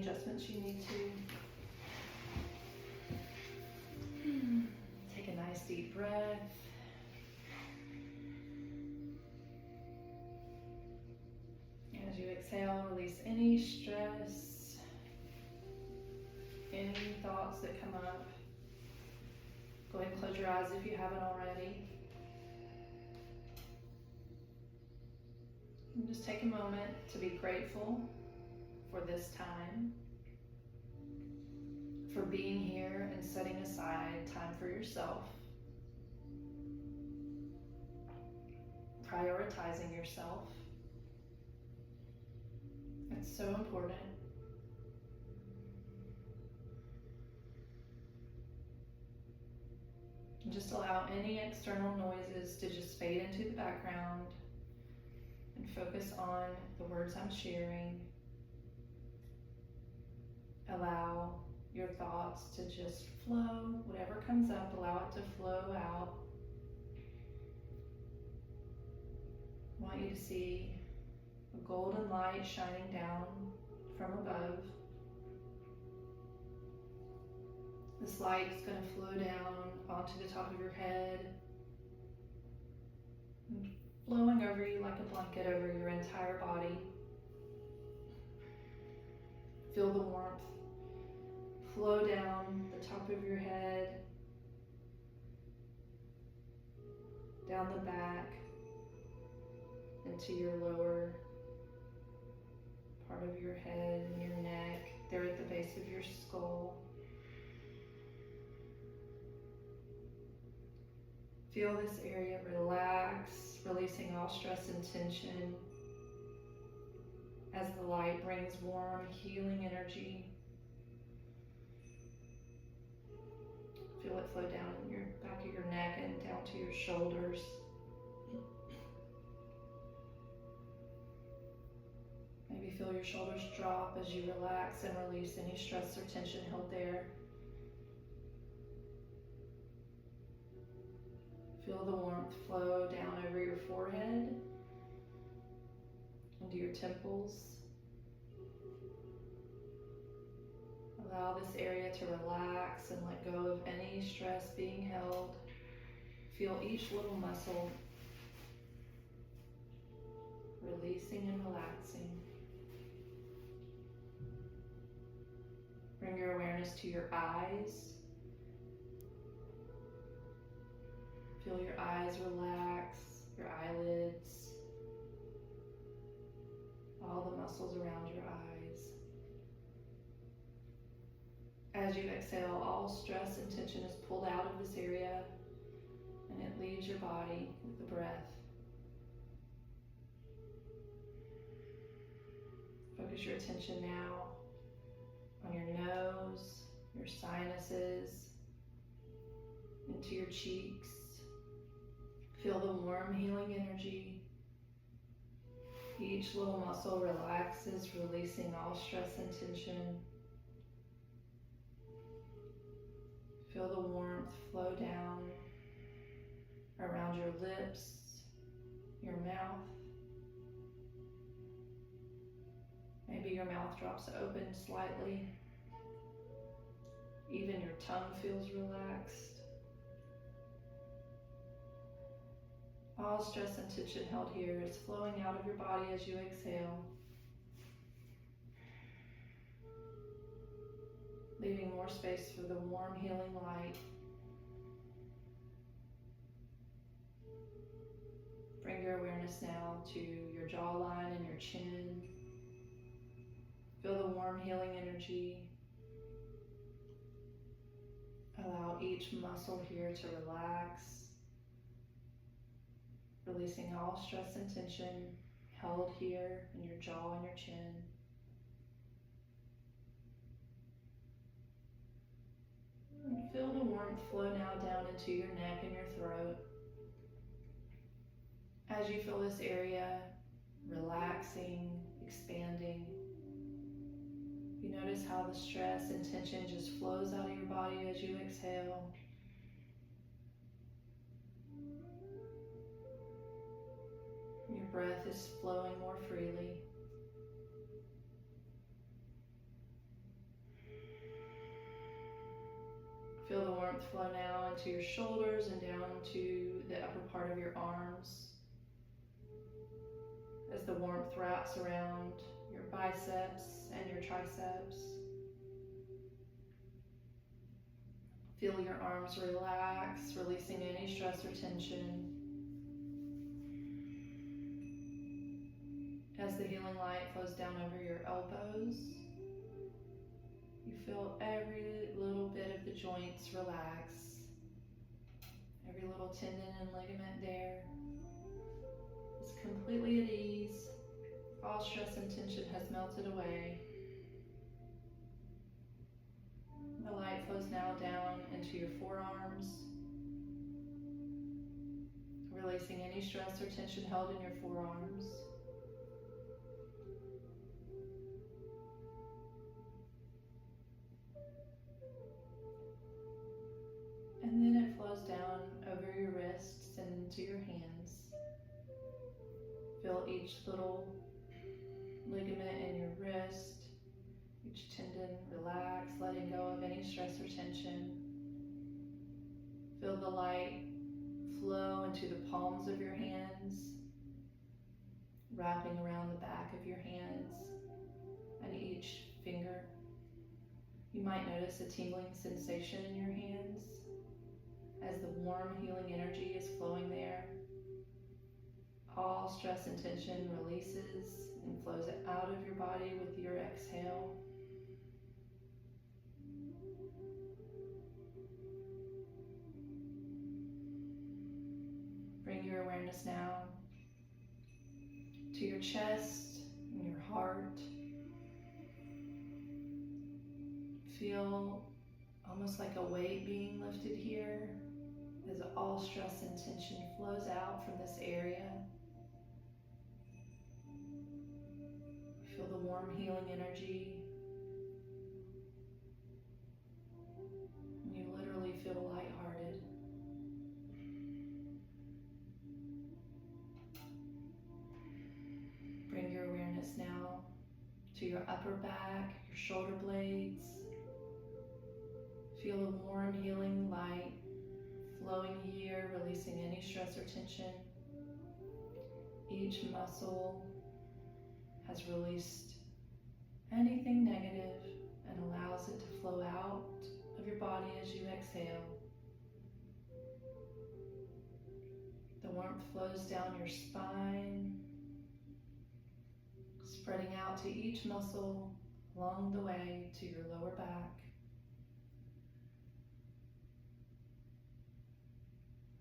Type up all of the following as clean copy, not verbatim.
adjustments you need to. Take a nice deep breath. As you exhale, release any stress, any thoughts that come up. Go ahead and close your eyes if you haven't already. And just take a moment to be grateful for this time, for being here and setting aside time for yourself, prioritizing yourself. It's so important. And just allow any external noises to just fade into the background and focus on the words I'm sharing. Allow your thoughts to just flow. Whatever comes up, allow it to flow out. I want you to see a golden light shining down from above. This light is going to flow down onto the top of your head, and flowing over you like a blanket over your entire body. Feel the warmth flow down the top of your head, down the back, into your lower part of your head and your neck, there at the base of your skull. Feel this area relax, releasing all stress and tension as the light brings warm, healing energy. Feel it flow down in your back of your neck and down to your shoulders. Maybe feel your shoulders drop as you relax and release any stress or tension held there. Feel the warmth flow down over your forehead, into your temples. Allow this area to relax and let go of any stress being held. Feel each little muscle releasing and relaxing. Bring your awareness to your eyes. Feel your eyes relax, your eyelids, all the muscles around your eyes. As you exhale, all stress and tension is pulled out of this area and it leaves your body with the breath. Focus your attention now on your nose, your sinuses, into your cheeks. Feel the warm, healing energy. Each little muscle relaxes, releasing all stress and tension. Feel the warmth flow down around your lips, your mouth. Maybe your mouth drops open slightly. Even your tongue feels relaxed. All stress and tension held here is flowing out of your body as you exhale, leaving more space for the warm, healing light. Bring your awareness now to your jawline and your chin. Feel the warm, healing energy. Allow each muscle here to relax, releasing all stress and tension held here in your jaw and your chin. And feel the warmth flow now down into your neck and your throat. As you feel this area relaxing, expanding, you notice how the stress and tension just flows out of your body as you exhale. Your breath is flowing more freely. warmth flow now into your shoulders and down to the upper part of your arms. As the warmth wraps around your biceps and your triceps. Feel your arms relax, releasing any stress or tension. As the healing light flows down over your elbows, you feel every little bit of the joints relax. Every little tendon and ligament there is completely at ease. All stress and tension has melted away. The light flows now down into your forearms, releasing any stress or tension held in your forearms. And then it flows down over your wrists and into your hands. Feel each little ligament in your wrist, each tendon relax, letting go of any stress or tension. Feel the light flow into the palms of your hands, wrapping around the back of your hands and each finger. You might notice a tingling sensation in your hands as the warm healing energy is flowing there. All stress and tension releases and flows out of your body with your exhale. Bring your awareness now to your chest and your heart. Feel almost like a weight being lifted here as all stress and tension flows out from this area. Feel the warm healing energy. And you literally feel lighthearted. Bring your awareness now to your upper back, your shoulder blades. Feel a warm healing light flowing here, releasing any stress or tension. Each muscle has released anything negative and allows it to flow out of your body as you exhale. The warmth flows down your spine, spreading out to each muscle along the way to your lower back.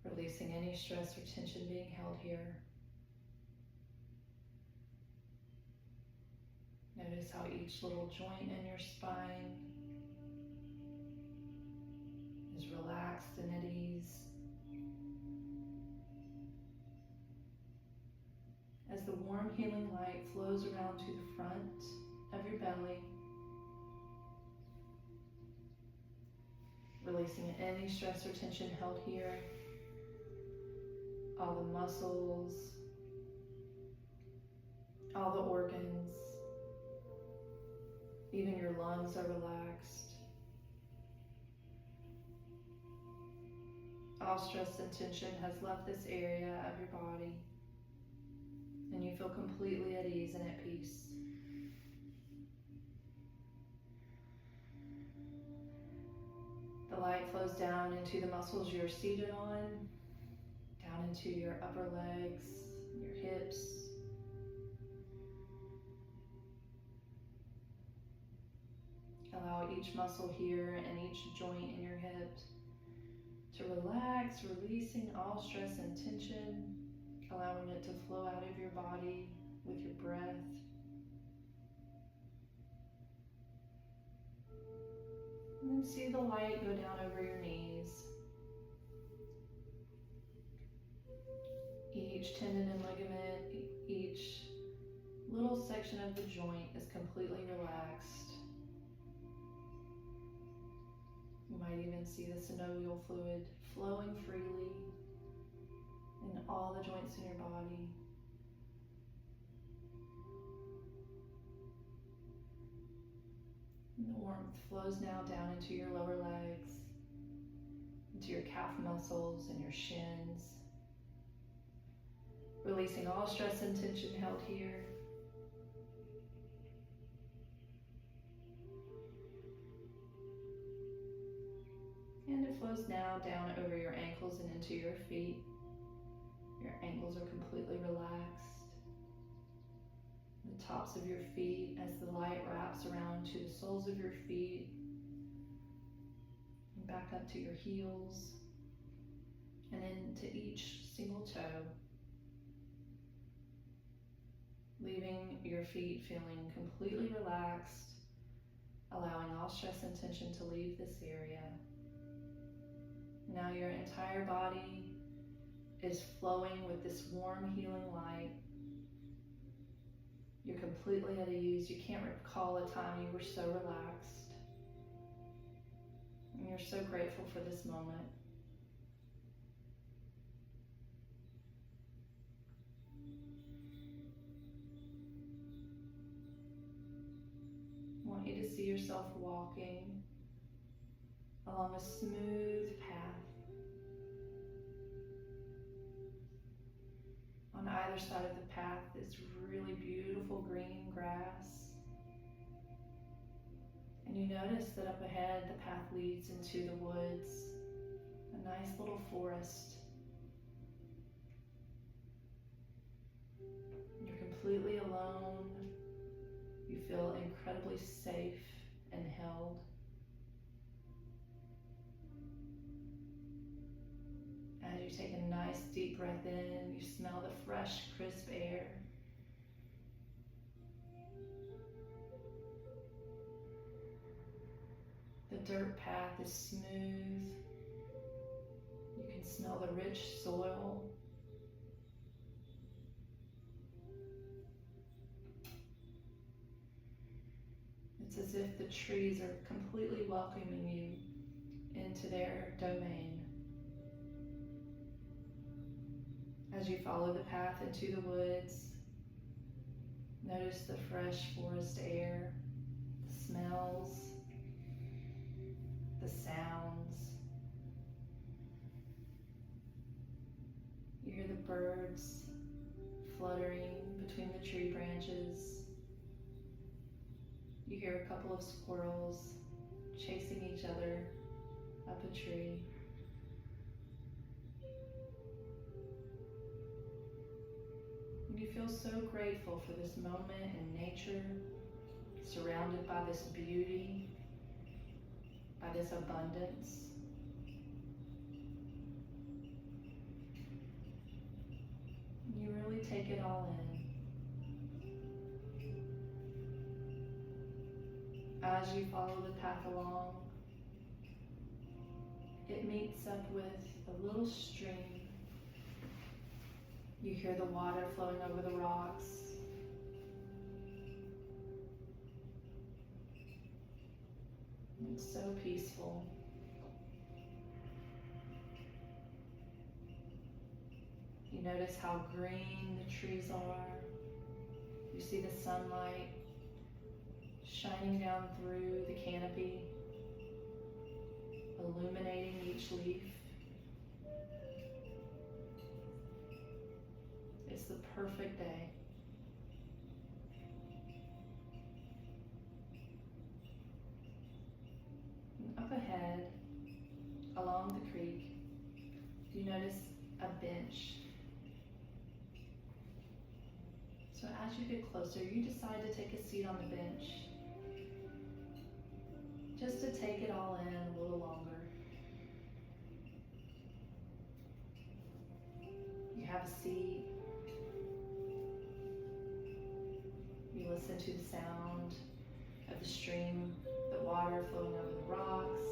Releasing any stress or tension being held here. Notice how each little joint in your spine is relaxed and at ease. As the warm healing light flows around to the front of your belly, releasing any stress or tension held here. All the muscles, all the organs, even your lungs are relaxed. All stress and tension has left this area of your body, and you feel completely at ease and at peace. The light flows down into the muscles you're seated on, down into your upper legs, your hips. Allow each muscle here and each joint in your hip to relax, releasing all stress and tension, allowing it to flow out of your body with your breath. And then see the light go down over your knees. Each tendon and ligament, each little section of the joint is completely relaxed. You might even see the synovial fluid flowing freely in all the joints in your body. And the warmth flows now down into your lower legs, into your calf muscles and your shins. Releasing all stress and tension held here. And it flows now down over your ankles and into your feet. Your ankles are completely relaxed. The tops of your feet as the light wraps around to the soles of your feet. And back up to your heels. And into each single toe. Leaving your feet feeling completely relaxed. Allowing all stress and tension to leave this area. Now your entire body is flowing with this warm, healing light. You're completely at ease. You can't recall a time you were so relaxed. And you're so grateful for this moment. I want you to see yourself walking along a smooth path. On either side of the path is really beautiful green grass. And you notice that up ahead the path leads into the woods, a nice little forest. You're completely alone. You feel incredibly safe and held. As you take a nice deep breath in, you smell the fresh, crisp air. The dirt path is smooth. You can smell the rich soil. It's as if the trees are completely welcoming you into their domain. As you follow the path into the woods, notice the fresh forest air, the smells, the sounds. You hear the birds fluttering between the tree branches. You hear a couple of squirrels chasing each other up a tree. You feel so grateful for this moment in nature, surrounded by this beauty, by this abundance. You really take it all in. As you follow the path along, it meets up with a little stream. You hear the water flowing over the rocks. It's so peaceful. You notice how green the trees are. You see the sunlight shining down through the canopy, illuminating each leaf. It's the perfect day. And up ahead, along the creek, you notice a bench. So as you get closer, you decide to take a seat on the bench, just to take it all in a little longer. You have a seat. You listen to the sound of the stream, the water flowing over the rocks.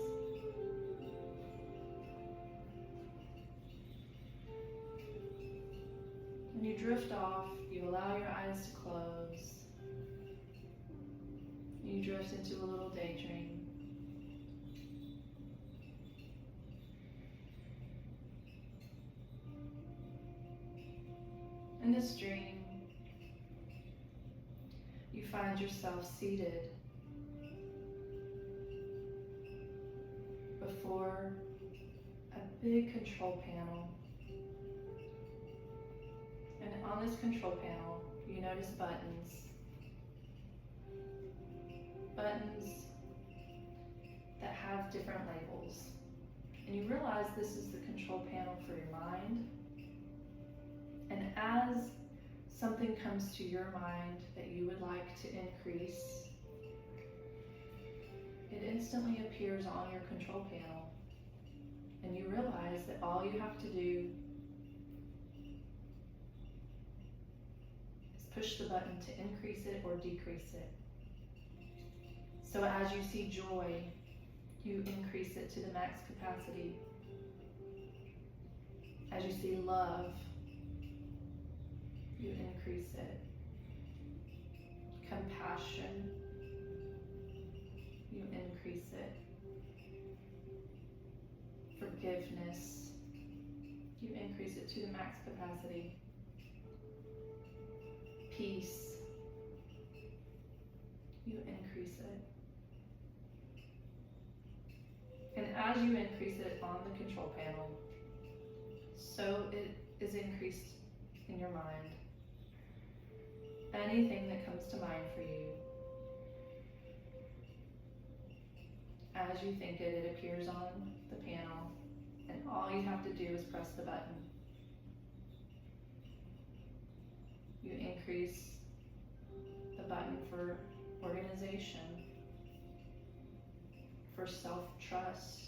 When you drift off, you allow your eyes to close. You drift into a little daydream. In this dream, you find yourself seated before a big control panel. And on this control panel, you notice buttons. Buttons that have different labels. And you realize this is the control panel for your mind. And as something comes to your mind that you would like to increase, it instantly appears on your control panel. And you realize that all you have to do is push the button to increase it or decrease it. So as you see joy, you increase it to the max capacity. As you see love, you increase it. Compassion, you increase it. Forgiveness, you increase it to the max capacity. Peace, you increase it. And as you increase it on the control panel, so it is increased in your mind. Anything that comes to mind for you, as you think it, it appears on the panel, and all you have to do is press the button. You increase the button for organization, for self-trust,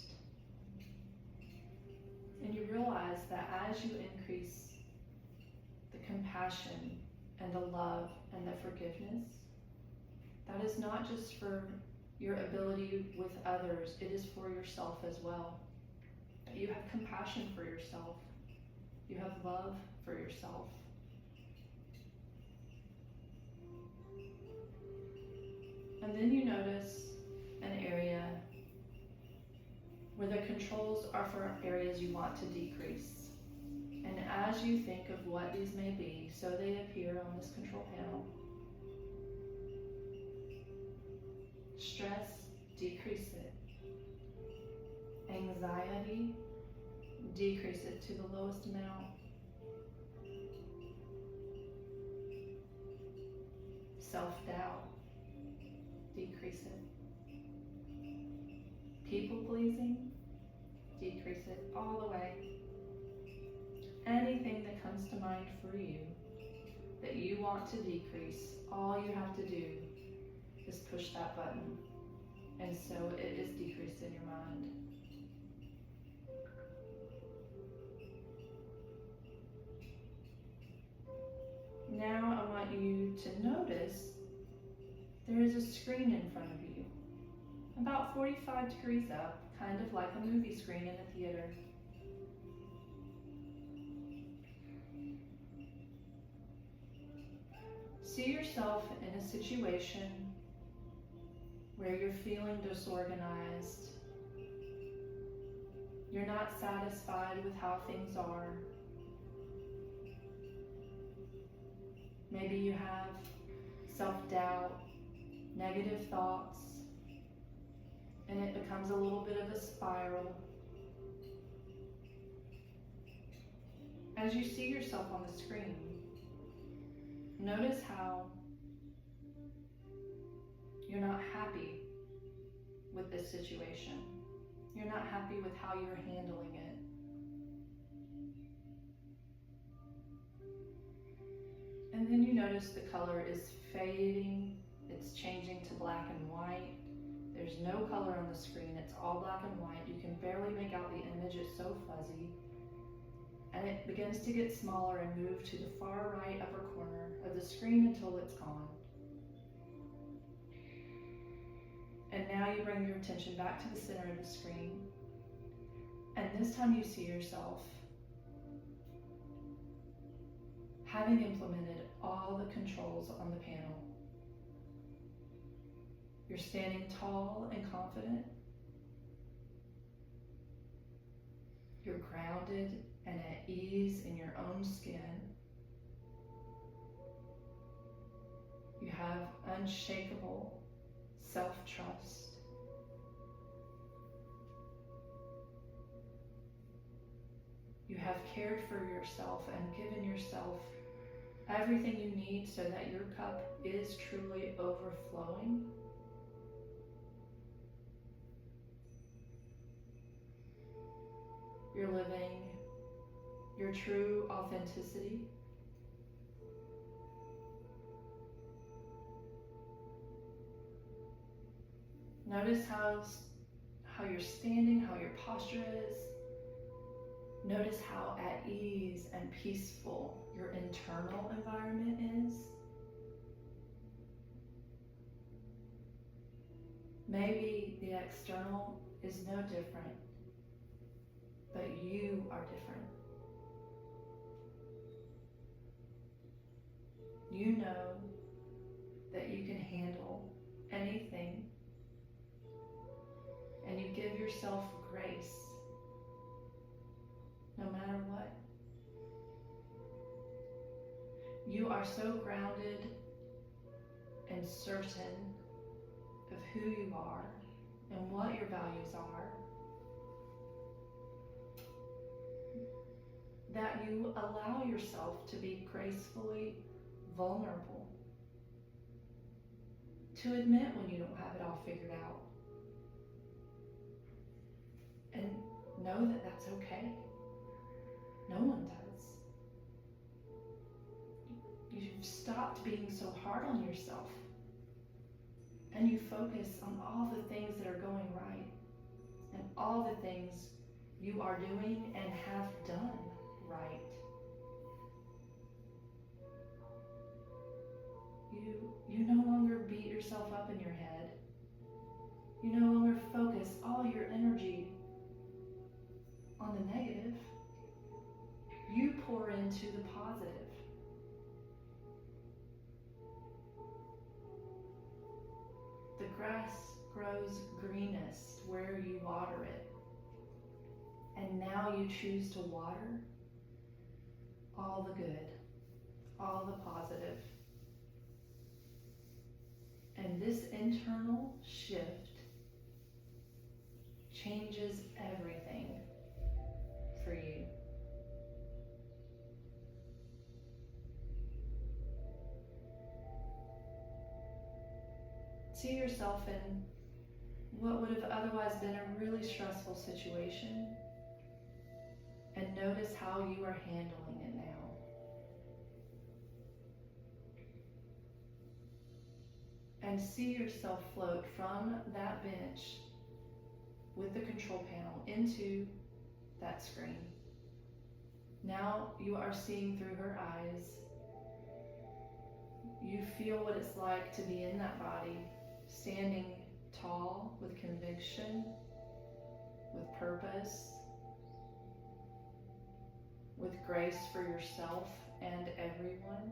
and you realize that as you increase the compassion and the love and the forgiveness, that is not just for your ability with others, it is for yourself as well. That you have compassion for yourself, you have love for yourself. And then you notice an area where the controls are for areas you want to decrease. And as you think of what these may be, so they appear on this control panel. Stress, decrease it. Anxiety, decrease it to the lowest amount. Self-doubt, decrease it. People-pleasing, decrease it all the way. Anything that comes to mind for you that you want to decrease, all you have to do is push that button, and so it is decreased in your mind. Now I want you to notice there is a screen in front of you, about 45 degrees up, kind of like a movie screen in a theater. See yourself in a situation where you're feeling disorganized. You're not satisfied with how things are. Maybe you have self-doubt, negative thoughts, and it becomes a little bit of a spiral. As you see yourself on the screen, notice how you're not happy with this situation. You're not happy with how you're handling it. And then you notice the color is fading, it's changing to black and white. There's no color on the screen, it's all black and white. You can barely make out the image, it's so fuzzy. And it begins to get smaller and move to the far right upper corner of the screen until it's gone. And now you bring your attention back to the center of the screen. And this time you see yourself having implemented all the controls on the panel. You're standing tall and confident. You're grounded and at ease in your own skin. You have unshakable self-trust. you have cared for yourself and given yourself everything you need so that your cup is truly overflowing. You're living your true authenticity. Notice how you're standing, how your posture is. Notice how at ease and peaceful your internal environment is. Maybe the external is no different, but you are different. You know that you can handle anything, and you give yourself grace no matter what. You are so grounded and certain of who you are and what your values are that you allow yourself to be gracefully vulnerable, to admit when you don't have it all figured out, and know that that's okay. No one does. You've stopped being so hard on yourself, and you focus on all the things that are going right and all the things you are doing and have done right. You no longer beat yourself up in your head. You no longer focus all your energy on the negative. You pour into the positive. The grass grows greenest where you water it. And now you choose to water all the good, all the positive. And this internal shift changes everything for you. See yourself in what would have otherwise been a really stressful situation, and notice how you are handling it now. And see yourself float from that bench with the control panel into that screen. Now you are seeing through her eyes. You feel what it's like to be in that body, standing tall with conviction, with purpose, with grace for yourself and everyone.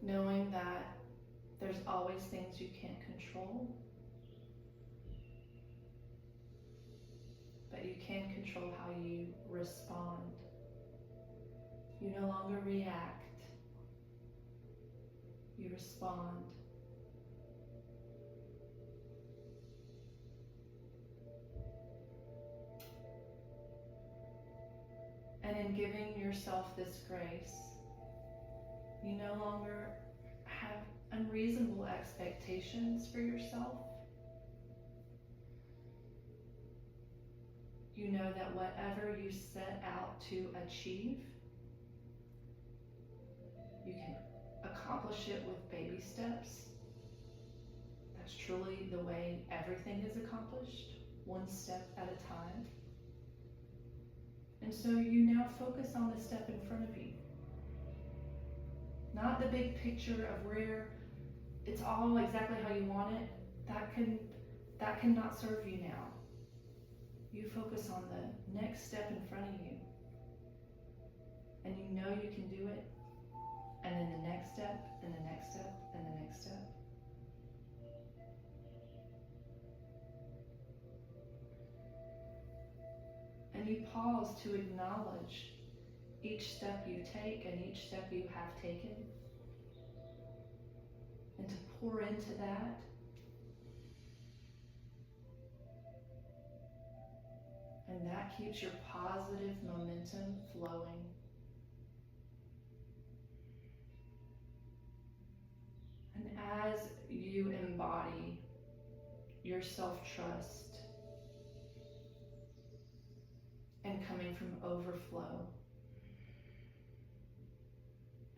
Knowing that there's always things you can't control, but you can control how you respond. You no longer react, you respond. And in giving yourself this grace, you no longer have unreasonable expectations for yourself. You know that whatever you set out to achieve, you can accomplish it with baby steps. That's truly the way everything is accomplished, one step at a time. And so you now focus on the step in front of you. Not the big picture of where it's all exactly how you want it. That cannot serve you now. You focus on the next step in front of you. And you know you can do it. And then the next step, and the next step, and the next step. And you pause to acknowledge each step you take and each step you have taken, pour into that. And that keeps your positive momentum flowing. And as you embody your self-trust and coming from overflow,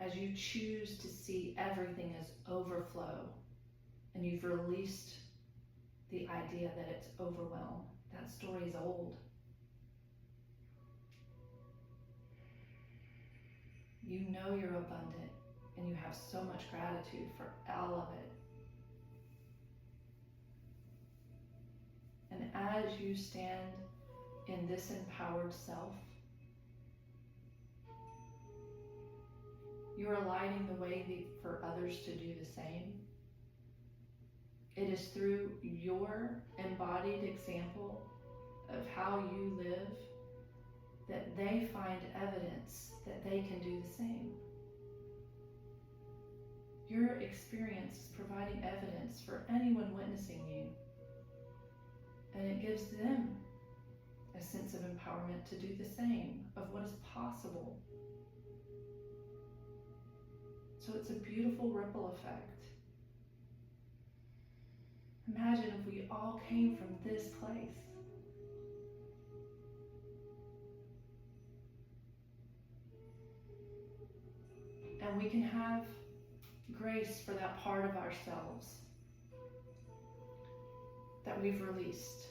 as you choose to see everything as overflow, and you've released the idea that it's overwhelm, that story is old. You know you're abundant, and you have so much gratitude for all of it. And as you stand in this empowered self, you are lighting the way for others to do the same. It is through your embodied example of how you live that they find evidence that they can do the same. Your experience is providing evidence for anyone witnessing you, and it gives them a sense of empowerment to do the same, of what is possible. So it's a beautiful ripple effect. Imagine if we all came from this place. And we can have grace for that part of ourselves that we've released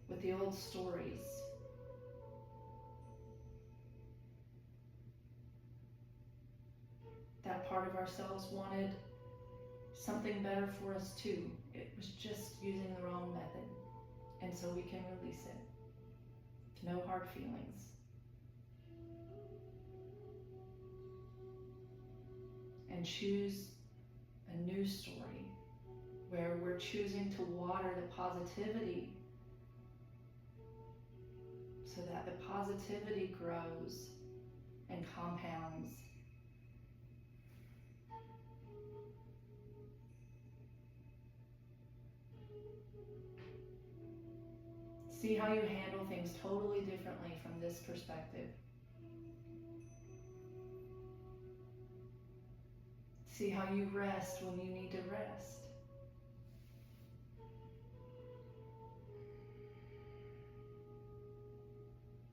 with the old stories. That part of ourselves wanted something better for us too. It was just using the wrong method. And so we can release it. No hard feelings. And choose a new story where we're choosing to water the positivity so that the positivity grows and compounds. See how you handle things totally differently from this perspective. See how you rest when you need to rest.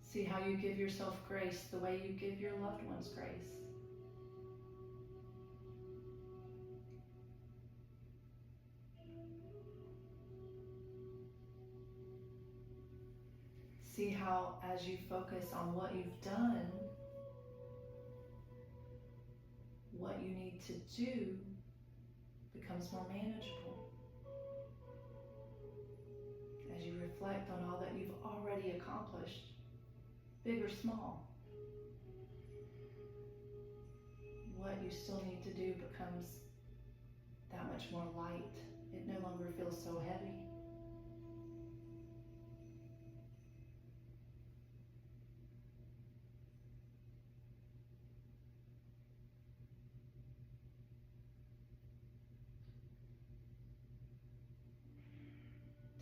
See how you give yourself grace the way you give your loved ones grace. See how, as you focus on what you've done, what you need to do becomes more manageable. As you reflect on all that you've already accomplished, big or small, what you still need to do becomes that much more light. It no longer feels so heavy.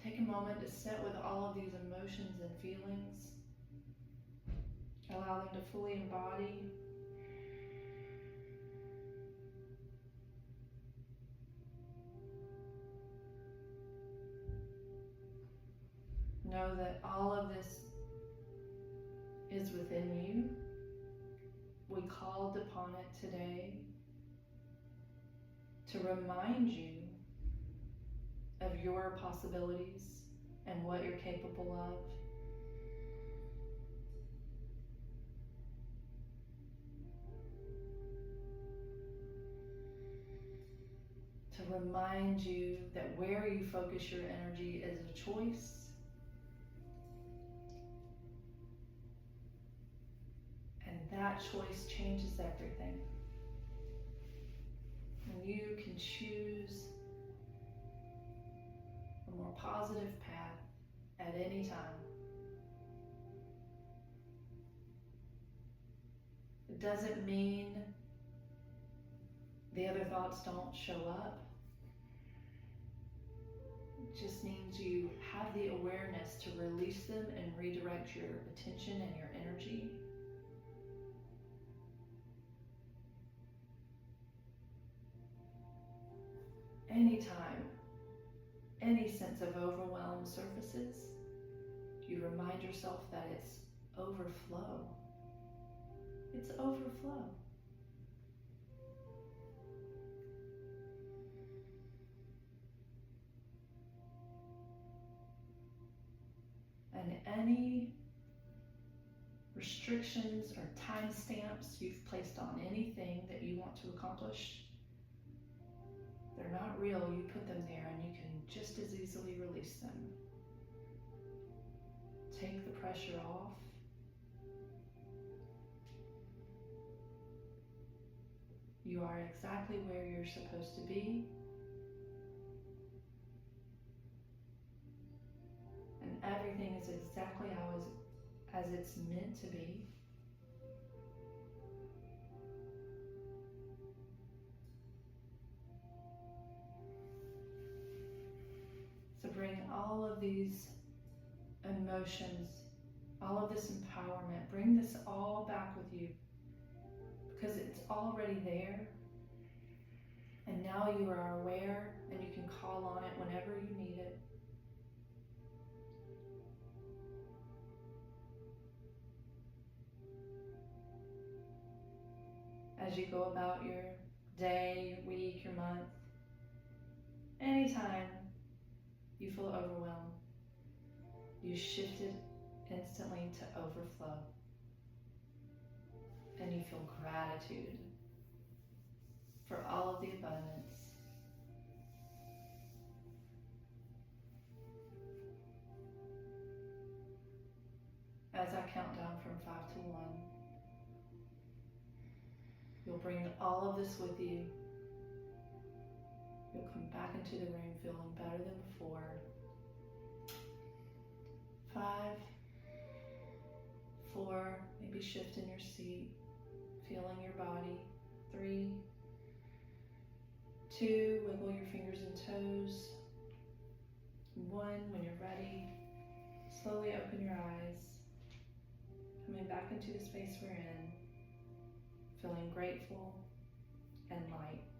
Take a moment to sit with all of these emotions and feelings. Allow them to fully embody. Know that all of this is within you. We called upon it today to remind you of your possibilities and what you're capable of. To remind you that where you focus your energy is a choice. And that choice changes everything. And you can choose a more positive path at any time. It doesn't mean the other thoughts don't show up. It just means you have the awareness to release them and redirect your attention and your energy. Anytime any sense of overwhelm surfaces, you remind yourself that it's overflow. It's overflow. And any restrictions or timestamps you've placed on anything that you want to accomplish, they're not real. You put them there and you can just as easily release them. Take the pressure off. You are exactly where you're supposed to be. And everything is exactly as it's meant to be. So bring all of these emotions, all of this empowerment, bring this all back with you, because it's already there. And now you are aware and you can call on it whenever you need it. As you go about your day, your week, your month, anytime you feel overwhelmed, you shift it instantly to overflow. And you feel gratitude for all of the abundance. As I count down from 5 to 1, you'll bring all of this with you. You'll come back into the room feeling better than before. 5, 4, maybe shift in your seat, feeling your body. 3, 2, wiggle your fingers and toes. 1, when you're ready, slowly open your eyes, coming back into the space we're in, feeling grateful and light.